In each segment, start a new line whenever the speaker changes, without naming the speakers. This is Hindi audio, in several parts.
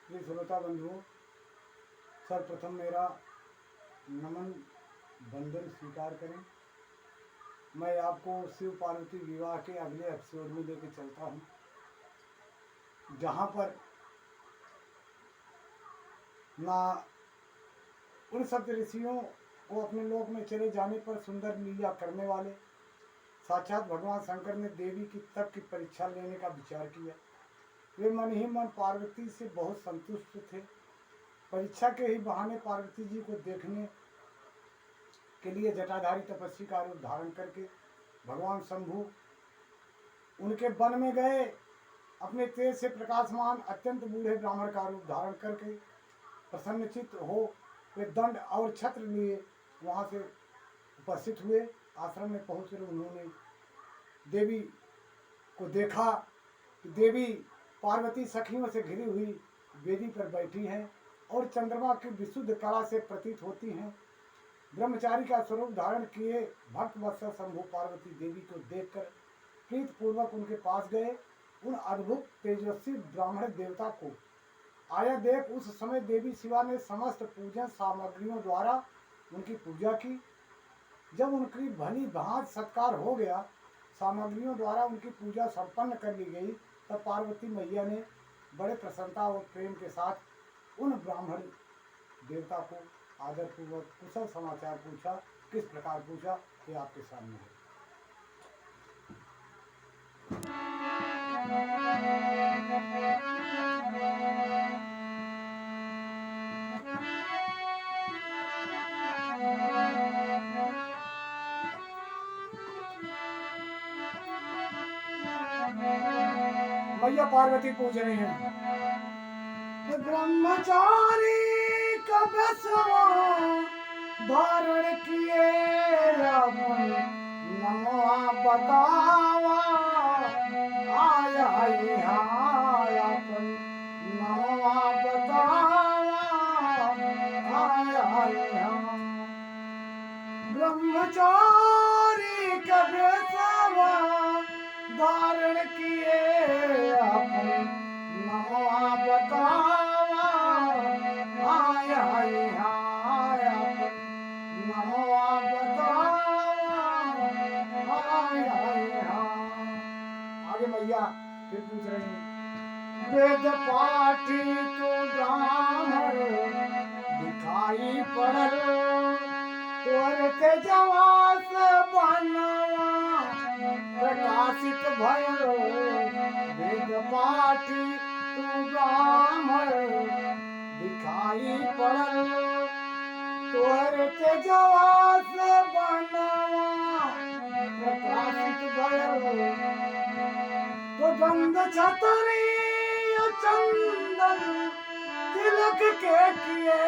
प्रिय श्रोता बंधुओं, सर्वप्रथम मेरा नमन बंदन स्वीकार करें। मैं आपको शिव पार्वती विवाह के अगले एपिसोड में लेकर चलता हूँ, जहाँ पर ना उन सब ऋषियों को अपने लोक में चले जाने पर सुंदर लीला करने वाले साक्षात भगवान शंकर ने देवी की तप की परीक्षा लेने का विचार किया। वे मन ही मन पार्वती से बहुत संतुष्ट थे। परीक्षा के ही बहाने पार्वती जी को देखने के लिए जटाधारी तपस्वी का रूप धारण करके भगवान शंभु उनके वन में गए। अपने तेज से प्रकाशमान अत्यंत बूढ़े ब्राह्मण का रूप धारण करके प्रसन्नचित्त हो वे दंड और छत्र लिए वहाँ से उपस्थित हुए। आश्रम में पहुँचकर उन्होंने देवी को देखा कि देवी पार्वती सखियों से घिरी हुई वेदी पर बैठी हैं और चंद्रमा की विशुद्ध कला से प्रतीत होती हैं। ब्रह्मचारी का स्वरूप धारण किए भक्त वत्सल शंभु पार्वती देवी को देखकर प्रीत पूर्वक उनके पास गए। उन अद्भुत तेजस्वी ब्राह्मण देवता को आया देख उस समय देवी शिवा ने समस्त पूजन सामग्रियों द्वारा उनकी पूजा की। जब उनकी भली भांति सत्कार हो गया, सामग्रियों द्वारा उनकी पूजा संपन्न कर ली गई, तब पार्वती मैया ने बड़े प्रसन्नता और प्रेम के साथ उन ब्राह्मण देवता को आदरपूर्वक कुशल समाचार पूछा। किस प्रकार पूछा ये आपके सामने है। मैया पार्वती पूछ रही हैं, ब्रह्मचारी कब धारण किए नमवा बतावा आया नमवा बतावा आया ब्रह्मचारी कब धारण किए नमवा बतावा आया नमवा बतावा आया। आगे मैया फिर पूछ रही हैं, वेद पाठी तो ब्राह्मण दिखाई पड़ल तोर तेजवास बनवा प्रकाशित भयल। वेद पाठी तू ब्राह्मण दिखाई पड़ल तोर तेजवास बनवा प्रकाशित भयल। तो गंध छतरी चंदन तिलक के किए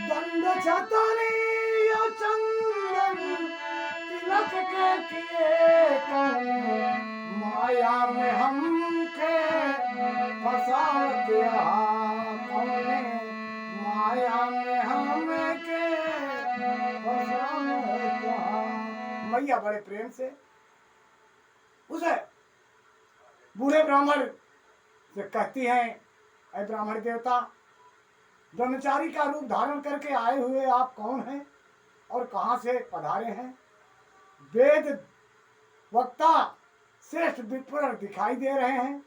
दंड छतरी चंदन तिलक के किए माया में हमके फसावत माया में हमके फसावत। मैया बड़े प्रेम से उसे बूढ़े ब्राह्मण से कहती हैं, अरे ब्राह्मण देवता, ब्रह्मचारी का रूप धारण करके आए हुए आप कौन हैं और कहाँ से पधारे हैं? वेद वक्ता श्रेष्ठ विप्र दिखाई दे रहे हैं।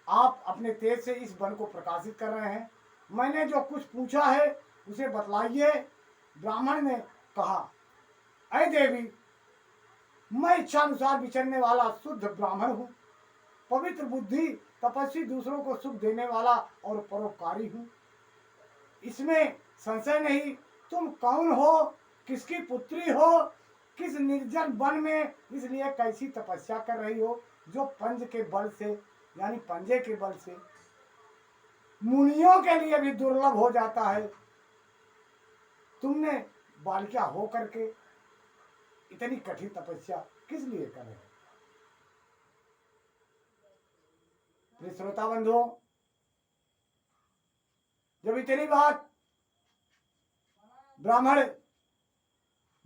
आप अपने तेज से इस वन को प्रकाशित कर रहे हैं। मैंने जो कुछ पूछा है उसे बतलाइए। ब्राह्मण ने कहा, अय देवी, मैं इच्छानुसार विचरने वाला शुद्ध ब्राह्मण हूँ, पवित्र बुद्धि तपस्वी, दूसरों को सुख देने वाला और परोपकारी हूँ। इसमें संशय नहीं। तुम कौन हो, किसकी पुत्री हो, किस निर्जन वन में इसलिए कैसी तपस्या कर रही हो जो पंज के बल से यानी पंजे के बल से मुनियों के लिए भी दुर्लभ हो जाता है। तुमने बालिका हो करके इतनी कठिन तपस्या किस लिए कर रहे हो? प्रिय श्रोता बंधुओं, जब इतनी बात ब्राह्मण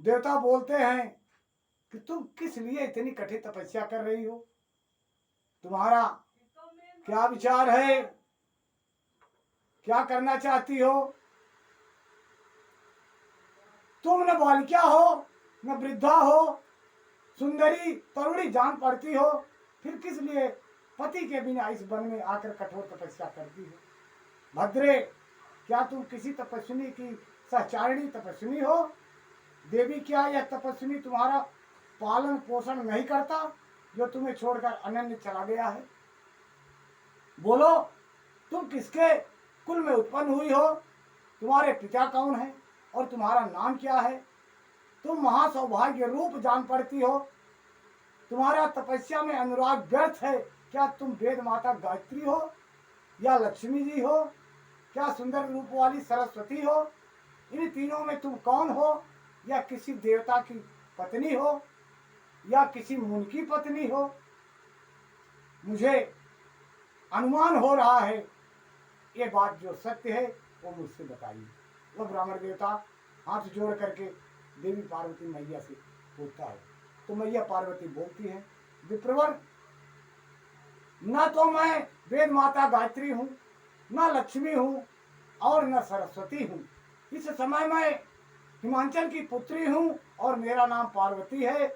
देवता बोलते हैं कि तुम किस लिए इतनी कठिन तपस्या कर रही हो, तुम्हारा क्या विचार है, क्या करना चाहती हो। तुम न बालिका हो न वृद्धा हो, सुंदरी तरुणी जान पड़ती हो, फिर किस लिए पति के बिना इस वन में आकर कठोर तपस्या करती हो। भद्रे, क्या तुम किसी तपस्विनी की सहचारिणी तपस्विनी हो। देवी, क्या यह तपस्विनी तुम्हारा पालन पोषण नहीं करता, जो तुम्हें छोड़कर अनन्य चला गया है। बोलो, तुम किसके कुल में उत्पन्न हुई हो, तुम्हारे पिता कौन है और तुम्हारा नाम क्या है। तुम महासौभाग्य रूप जान पड़ती हो, तुम्हारा तपस्या में अनुराग व्यर्थ है। क्या तुम वेद माता गायत्री हो या लक्ष्मी जी हो, क्या सुंदर रूप वाली सरस्वती हो। इन तीनों में तुम कौन हो, या किसी देवता की पत्नी हो या किसी मुनि की पत्नी हो। मुझे अनुमान हो रहा है, ये बात जो सत्य है वो मुझसे बताइए। वह ब्राह्मण देवता हाथ जोड़ करके देवी पार्वती मैया से पूछता है। तो मैया पार्वती बोलती है, विप्रवर, न तो मैं वेद माता गायत्री हूँ, न लक्ष्मी हूँ और न सरस्वती हूँ। इस समय मैं हिमांचल की पुत्री हूँ और मेरा नाम पार्वती है।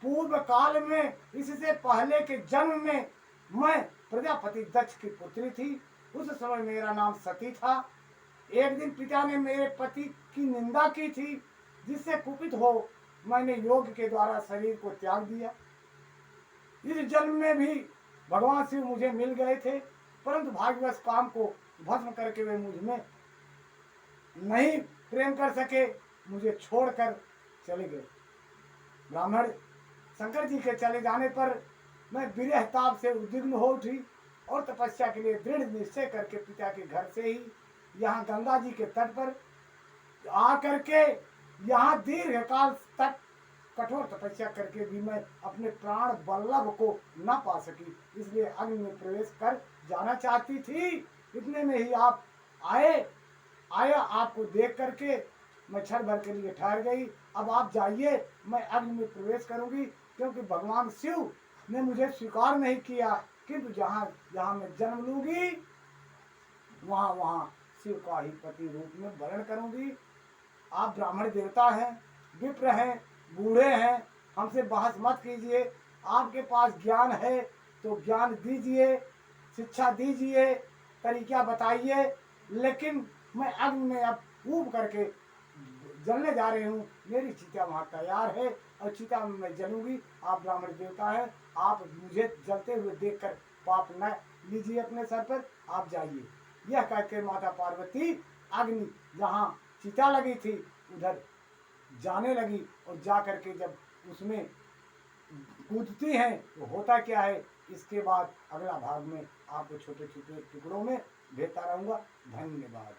पूर्व काल में, इससे पहले के जन्म में मैं प्रजापति दक्ष की पुत्री थी। उस समय मेरा नाम सती था। एक दिन पिता ने मेरे पति की निंदा की थी, जिससे कुपित हो मैंने योग के द्वारा शरीर को त्याग दिया। इस जन्म में भी भगवान शिव मुझे मिल गए थे, परंतु भाग्यवश काम को भस्म करके वे मुझ में नहीं प्रेम कर सके, मुझे छोड़कर चले गए। ब्राह्मण शंकर जी के चले जाने पर मैं विरह ताप से उद्विग्न हो उठी और तपस्या के लिए दृढ़ निश्चय करके पिता के घर से ही यहाँ गंगा जी के तट पर आकर के यहाँ दीर्घ काल तक कठोर तपस्या करके भी मैं अपने प्राण वल्लभ को न पा सकी, इसलिए अग्नि में प्रवेश कर जाना चाहती थी। इतने में ही आप आया आपको देख करके मैं क्षण भर के लिए ठहर गई। अब आप जाइए, मैं अग्नि में प्रवेश करूंगी, क्योंकि भगवान शिव ने मुझे स्वीकार नहीं किया, किंतु जहाँ जहाँ मैं जन्म लूंगी वहाँ वहाँ शिव का ही पति रूप में वर्ण करूंगी। आप ब्राह्मण देवता हैं, विप्र हैं, बूढ़े हैं, हमसे बहस मत कीजिए। आपके पास ज्ञान है तो ज्ञान दीजिए, शिक्षा दीजिए, तरीका बताइए। लेकिन मैं अग्नि में अब ऊब करके जलने जा रही हूँ, मेरी चिता वहाँ तैयार है और चिता में मैं जलूंगी। आप ब्राह्मण देवता हैं, आप मुझे जलते हुए देखकर पाप न लीजिए अपने सर पर, आप जाइए। यह कहकर माता पार्वती अग्नि जहाँ चिता लगी थी उधर जाने लगी, और जा करके जब उसमें कूदती हैं तो होता क्या है, इसके बाद अगला भाग में आपको छोटे छोटे टुकड़ों में भेजता रहूँगा। धन्यवाद।